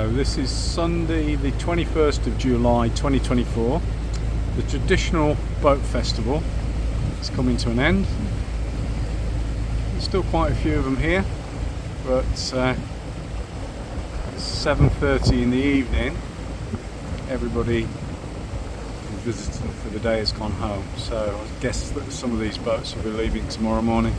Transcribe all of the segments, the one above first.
So this is Sunday the 21st of July 2024. The traditional boat festival is coming to an end. There's still quite a few of them here, but it's 7:30 in the evening. Everybody who's visiting for the day has gone home, so I guess that some of these boats will be leaving tomorrow morning.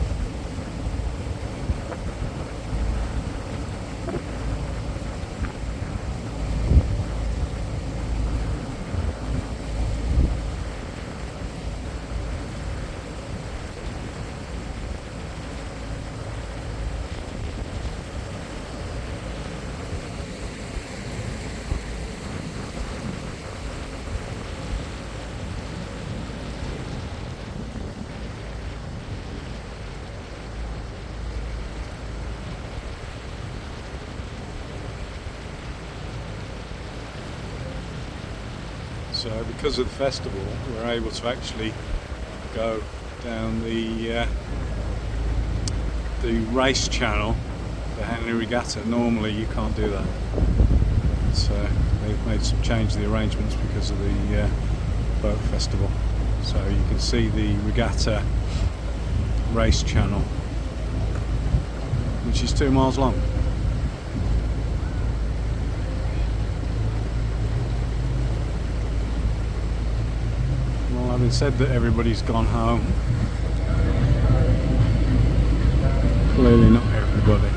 So because of the festival, we're able to actually go down the race channel, the Henley Regatta. Normally you can't do that. So they've made some change to the arrangements because of the boat festival. So you can see the regatta race channel, which is 2 miles long. Having said that everybody's gone home, clearly not everybody.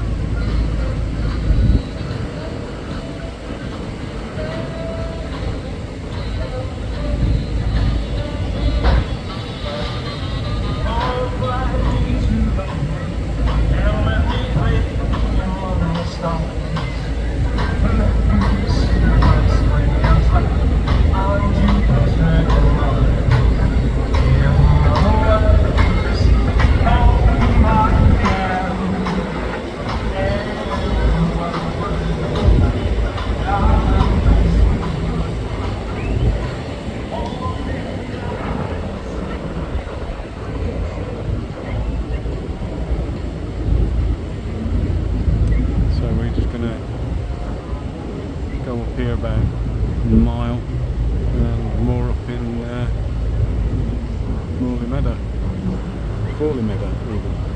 Go up here about a mile and more up in Morley Meadow, Forley Meadow even.